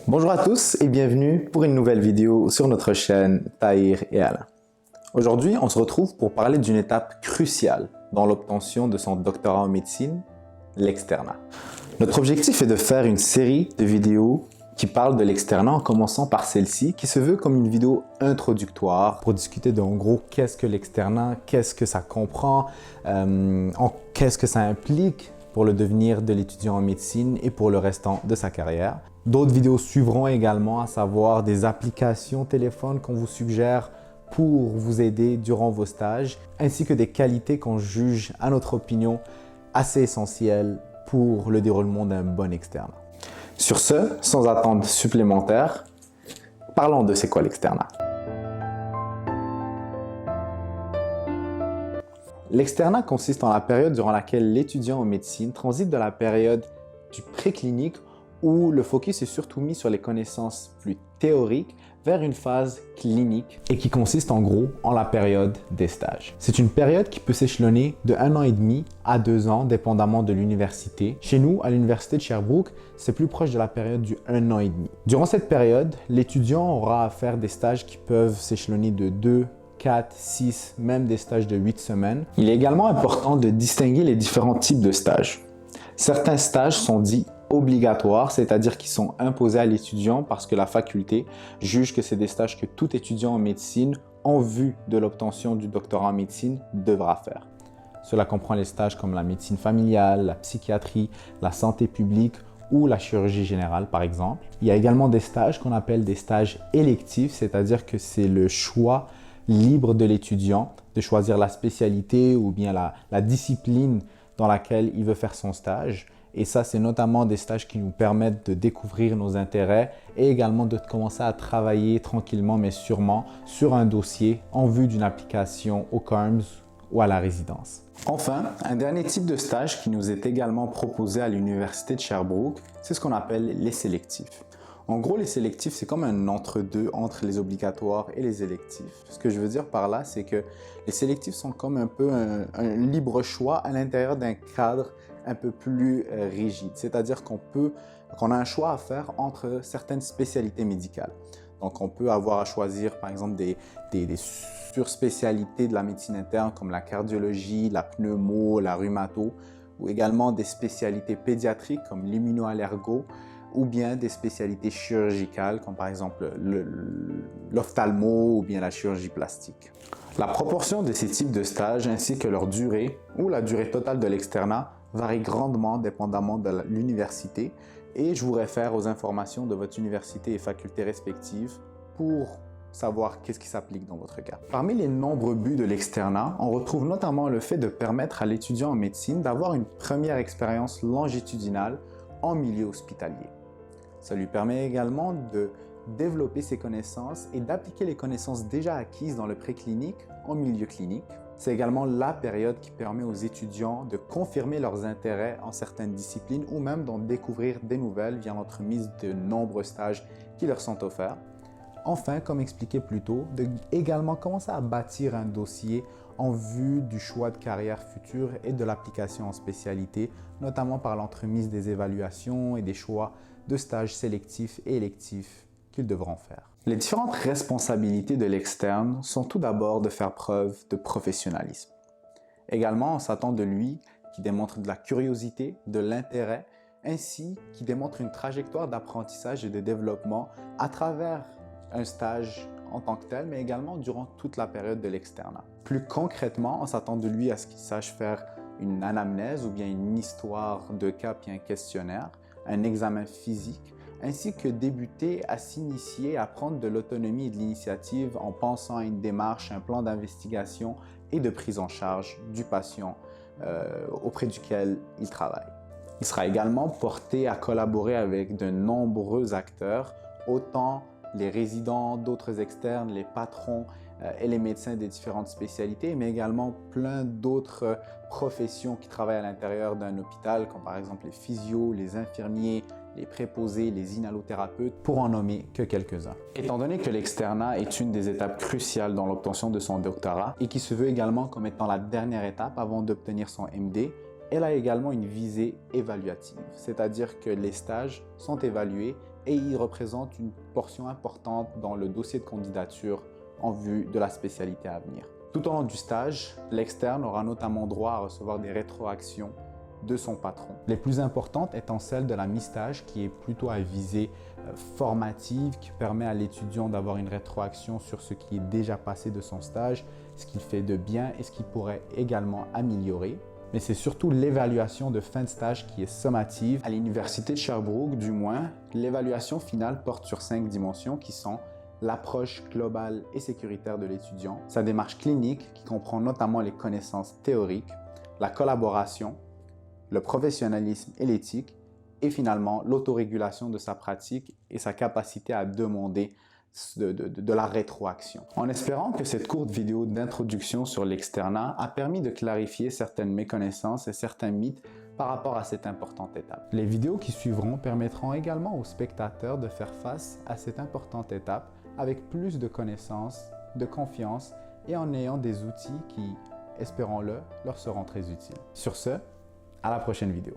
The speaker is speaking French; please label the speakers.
Speaker 1: Bonjour à tous et bienvenue pour une nouvelle vidéo sur notre chaîne Tahir et Alain. Aujourd'hui, on se retrouve pour parler d'une étape cruciale dans l'obtention de son doctorat en médecine, l'externat. Notre objectif est de faire une série de vidéos qui parlent de l'externat en commençant par celle-ci qui se veut comme une vidéo introductoire pour discuter de en gros qu'est-ce que l'externat, qu'est-ce que ça comprend, qu'est-ce que ça implique pour le devenir de l'étudiant en médecine et pour le restant de sa carrière. D'autres vidéos suivront également, à savoir des applications téléphone qu'on vous suggère pour vous aider durant vos stages, ainsi que des qualités qu'on juge, à notre opinion, assez essentielles pour le déroulement d'un bon externat. Sur ce, sans attente supplémentaire, parlons de c'est quoi l'externat. L'externat consiste en la période durant laquelle l'étudiant en médecine transite de la période du préclinique où le focus est surtout mis sur les connaissances plus théoriques vers une phase clinique et qui consiste en gros en la période des stages. C'est une période qui peut s'échelonner de 1 an et demi à 2 ans dépendamment de l'université. Chez nous, à l'université de Sherbrooke, c'est plus proche de la période du 1 an et demi. Durant cette période, l'étudiant aura à faire des stages qui peuvent s'échelonner de 2, 4, 6, même des stages de 8 semaines. Il est également important de distinguer les différents types de stages. Certains stages sont dits obligatoires, c'est-à-dire qu'ils sont imposés à l'étudiant parce que la faculté juge que c'est des stages que tout étudiant en médecine, en vue de l'obtention du doctorat en médecine, devra faire. Cela comprend les stages comme la médecine familiale, la psychiatrie, la santé publique ou la chirurgie générale par exemple. Il y a également des stages qu'on appelle des stages électifs, c'est-à-dire que c'est le choix libre de l'étudiant de choisir la spécialité ou bien la discipline dans laquelle il veut faire son stage. Et ça, c'est notamment des stages qui nous permettent de découvrir nos intérêts et également de commencer à travailler tranquillement mais sûrement sur un dossier en vue d'une application au CARMS ou à la résidence. Enfin, un dernier type de stage qui nous est également proposé à l'Université de Sherbrooke, c'est ce qu'on appelle les sélectifs. En gros, les sélectifs, c'est comme un entre-deux entre les obligatoires et les électifs. Ce que je veux dire par là, c'est que les sélectifs sont comme un peu un libre choix à l'intérieur d'un cadre un peu plus rigide. C'est-à-dire qu'on a un choix à faire entre certaines spécialités médicales. Donc, on peut avoir à choisir, par exemple, des surspécialités de la médecine interne comme la cardiologie, la pneumo, la rhumato, ou également des spécialités pédiatriques comme l'immunoallergo, ou bien des spécialités chirurgicales comme par exemple l'ophtalmo ou bien la chirurgie plastique. La proportion de ces types de stages ainsi que leur durée ou la durée totale de l'externat varie grandement dépendamment de l'université et je vous réfère aux informations de votre université et faculté respectives pour savoir qu'est-ce qui s'applique dans votre cas. Parmi les nombreux buts de l'externat, on retrouve notamment le fait de permettre à l'étudiant en médecine d'avoir une première expérience longitudinale en milieu hospitalier. Ça lui permet également de développer ses connaissances et d'appliquer les connaissances déjà acquises dans le préclinique en milieu clinique. C'est également la période qui permet aux étudiants de confirmer leurs intérêts en certaines disciplines ou même d'en découvrir des nouvelles via l'entremise de nombreux stages qui leur sont offerts. Enfin, comme expliqué plus tôt, de également commencer à bâtir un dossier en vue du choix de carrière future et de l'application en spécialité, notamment par l'entremise des évaluations et des choix de stages sélectifs et électifs qu'ils devront faire. Les différentes responsabilités de l'externe sont tout d'abord de faire preuve de professionnalisme. Également, on s'attend de lui qui démontre de la curiosité, de l'intérêt, ainsi qui démontre une trajectoire d'apprentissage et de développement à travers un stage en tant que tel, mais également durant toute la période de l'externat. Plus concrètement, on s'attend de lui à ce qu'il sache faire une anamnèse ou bien une histoire de cas puis un questionnaire, un examen physique, ainsi que débuter à s'initier, à prendre de l'autonomie et de l'initiative en pensant à une démarche, un plan d'investigation et de prise en charge du patient auprès duquel il travaille. Il sera également porté à collaborer avec de nombreux acteurs, autant les résidents, d'autres externes, les patrons et les médecins des différentes spécialités, mais également plein d'autres professions qui travaillent à l'intérieur d'un hôpital, comme par exemple les physios, les infirmiers, les préposés, les inhalothérapeutes, pour en nommer que quelques-uns. Étant donné que l'externat est une des étapes cruciales dans l'obtention de son doctorat et qui se veut également comme étant la dernière étape avant d'obtenir son MD, elle a également une visée évaluative, c'est-à-dire que les stages sont évalués et il représente une portion importante dans le dossier de candidature en vue de la spécialité à venir. Tout au long du stage, l'externe aura notamment droit à recevoir des rétroactions de son patron. Les plus importantes étant celle de la mi-stage qui est plutôt à visée formative, qui permet à l'étudiant d'avoir une rétroaction sur ce qui est déjà passé de son stage, ce qu'il fait de bien et ce qu'il pourrait également améliorer. Mais c'est surtout l'évaluation de fin de stage qui est sommative. À l'Université de Sherbrooke, du moins, l'évaluation finale porte sur 5 dimensions qui sont l'approche globale et sécuritaire de l'étudiant, sa démarche clinique qui comprend notamment les connaissances théoriques, la collaboration, le professionnalisme et l'éthique, et finalement l'autorégulation de sa pratique et sa capacité à demander de la rétroaction. En espérant que cette courte vidéo d'introduction sur l'externat a permis de clarifier certaines méconnaissances et certains mythes par rapport à cette importante étape. Les vidéos qui suivront permettront également aux spectateurs de faire face à cette importante étape avec plus de connaissances, de confiance et en ayant des outils qui, espérons-le, leur seront très utiles. Sur ce, à la prochaine vidéo.